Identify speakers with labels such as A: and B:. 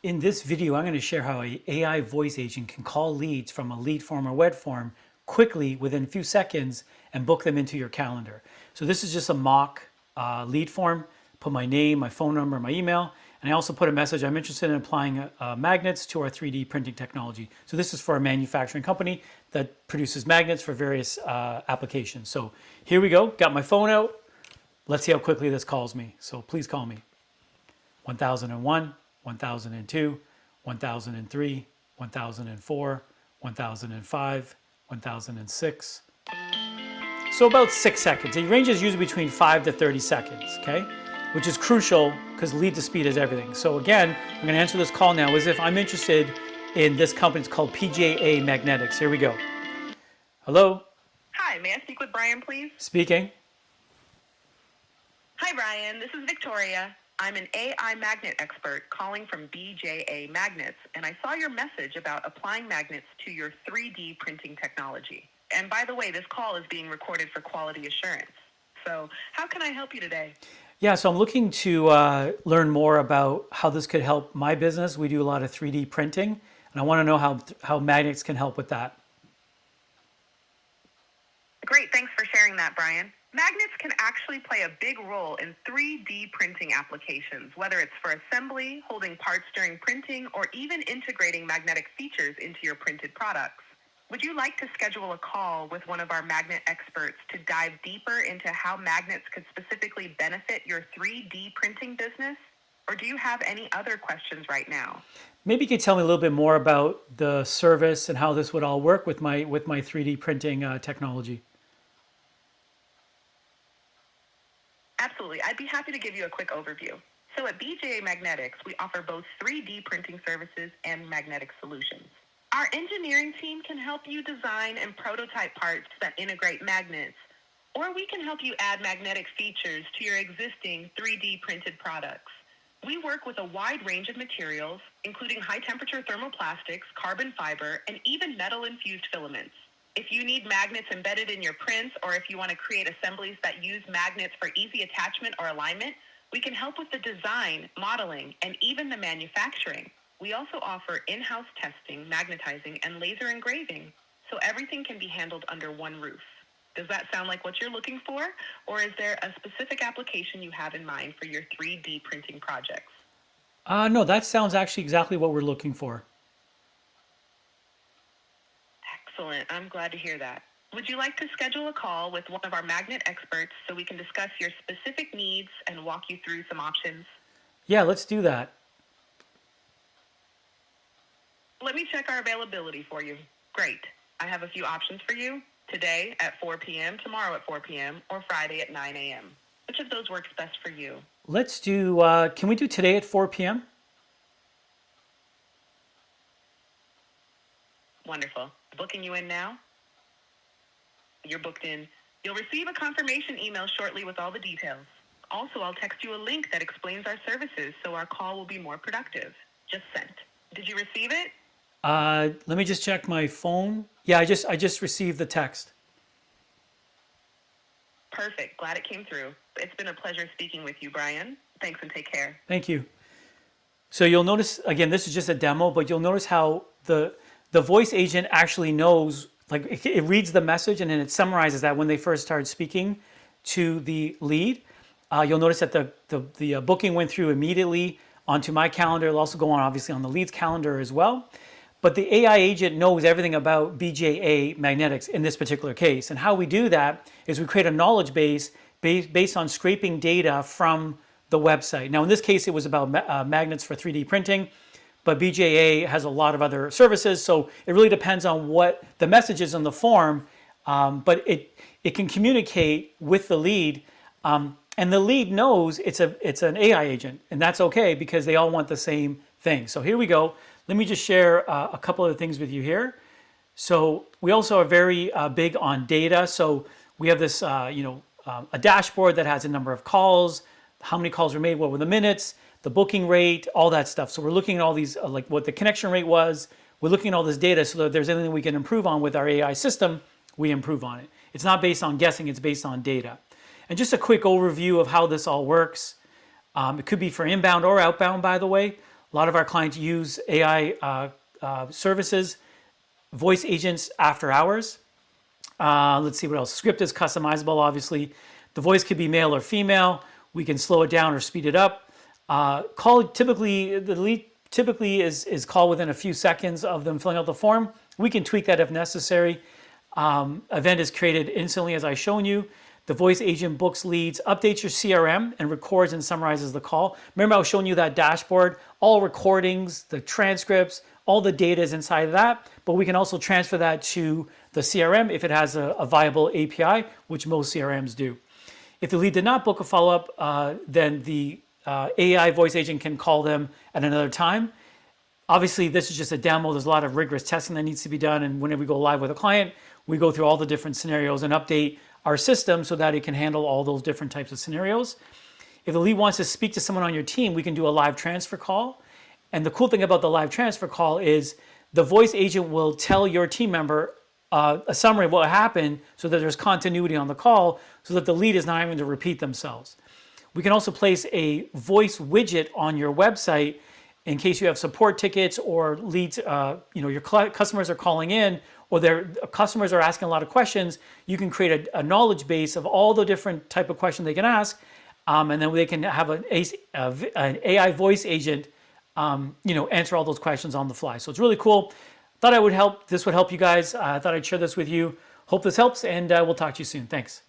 A: In this video, I'm going to share how an AI voice agent can call leads from a lead form or web form quickly within a few seconds and book them into your calendar. So this is just a mock lead form. Put my name, my phone number, my email, and I also put a message. I'm interested in applying magnets to our 3D printing technology. So this is for a manufacturing company that produces magnets for various applications. So here we go. Got my phone out. Let's see how quickly this calls me. So please call me. 1001, 1002, 1003, 1004, 1005, 1006. So about 6 seconds. The range is usually between 5 to 30 seconds, okay? Which is crucial because lead to speed is everything. So again, I'm going to answer this call now as if I'm interested in this company. It's called PJA Magnetics. Here we go. Hello?
B: Hi, may I speak with Brian, please?
A: Speaking.
B: Hi, Brian. This is Victoria. I'm an AI magnet expert calling from BJA Magnets, and I saw your message about applying magnets to your 3D printing technology. And by the way, this call is being recorded for quality assurance. So how can I help you today?
A: Yeah, so I'm looking to learn more about how this could help my business. We do a lot of 3D printing, and I want to know how magnets can help with that.
B: Great, thanks for sharing that, Brian. Magnets can actually play a big role in 3D printing applications, whether it's for assembly, holding parts during printing, or even integrating magnetic features into your printed products. Would you like to schedule a call with one of our magnet experts to dive deeper into how magnets could specifically benefit your 3D printing business? Or do you have any other questions right now?
A: Maybe you could tell me a little bit more about the service and how this would all work with my 3D printing technology.
B: Absolutely. I'd be happy to give you a quick overview. So at BJA Magnetics, we offer both 3D printing services and magnetic solutions. Our engineering team can help you design and prototype parts that integrate magnets, or we can help you add magnetic features to your existing 3D printed products. We work with a wide range of materials, including high-temperature thermoplastics, carbon fiber, and even metal-infused filaments. If you need magnets embedded in your prints, or if you want to create assemblies that use magnets for easy attachment or alignment, we can help with the design, modeling, and even the manufacturing. We also offer in-house testing, magnetizing, and laser engraving, so everything can be handled under one roof. Does that sound like what you're looking for, or is there a specific application you have in mind for your 3D printing projects?
A: No, that sounds actually exactly what we're looking for.
B: Excellent. I'm glad to hear that. Would you like to schedule a call with one of our magnet experts so we can discuss your specific needs and walk you through some options?
A: Yeah, let's do that.
B: Let me check our availability for you. Great. I have a few options for you. Today at 4 p.m., tomorrow at 4 p.m., or Friday at 9 a.m. Which of those works best for you?
A: Let's do, can we do today at 4 p.m.?
B: Wonderful. Booking you in now? You're booked in. You'll receive a confirmation email shortly with all the details. Also, I'll text you a link that explains our services so our call will be more productive. Just sent. Did you receive it?
A: Let me just check my phone. Yeah, I just received the text.
B: Perfect. Glad it came through. It's been a pleasure speaking with you, Brian. Thanks and take care.
A: Thank you. So you'll notice, again, this is just a demo, but you'll notice how the voice agent actually knows, like it reads the message and then it summarizes that when they first started speaking to the lead. You'll notice that the booking went through immediately onto my calendar. It'll also go on obviously on the lead's calendar as well. But the AI agent knows everything about BJA Magnetics in this particular case. And how we do that is we create a knowledge base based on scraping data from the website. Now, in this case, it was about magnets for 3D printing, but BJA has a lot of other services. So it really depends on what the message is on the form, but it can communicate with the lead. And the lead knows it's an AI agent, and that's okay because they all want the same thing. So here we go. Let me just share a couple of things with you here. So we also are very big on data. So we have this, a dashboard that has a number of calls, how many calls were made, what were the minutes, the booking rate, all that stuff. So we're looking at all these, like what the connection rate was. We're looking at all this data so that if there's anything we can improve on with our AI system, we improve on it. It's not based on guessing, it's based on data. And just a quick overview of how this all works. It could be for inbound or outbound, by the way. A lot of our clients use AI services, voice agents after hours. Let's see what else. Script is customizable, obviously. The voice could be male or female. We can slow it down or speed it up. Call typically, the lead typically is call within a few seconds of them filling out the form. We can tweak that if necessary. Event is created instantly, as I've shown you. The voice agent books leads, updates your CRM, and records and summarizes the call. Remember, I was showing you that dashboard, all recordings, the transcripts, all the data is inside of that, but we can also transfer that to the CRM if it has a viable API, which most CRMs do. If the lead did not book a follow-up, then the AI voice agent can call them at another time. Obviously, this is just a demo. There's a lot of rigorous testing that needs to be done, and whenever we go live with a client, we go through all the different scenarios and update our system so that it can handle all those different types of scenarios. If the lead wants to speak to someone on your team, we can do a live transfer call. And the cool thing about the live transfer call is the voice agent will tell your team member a summary of what happened so that there's continuity on the call so that the lead is not having to repeat themselves. We can also place a voice widget on your website in case you have support tickets or leads, your customers are calling in or their customers are asking a lot of questions. You can create a knowledge base of all the different type of questions they can ask, and then they can have an AI voice agent, answer all those questions on the fly. So it's really cool. Thought I would help. This would help you guys. I thought I'd share this with you. Hope this helps, and we'll talk to you soon. Thanks.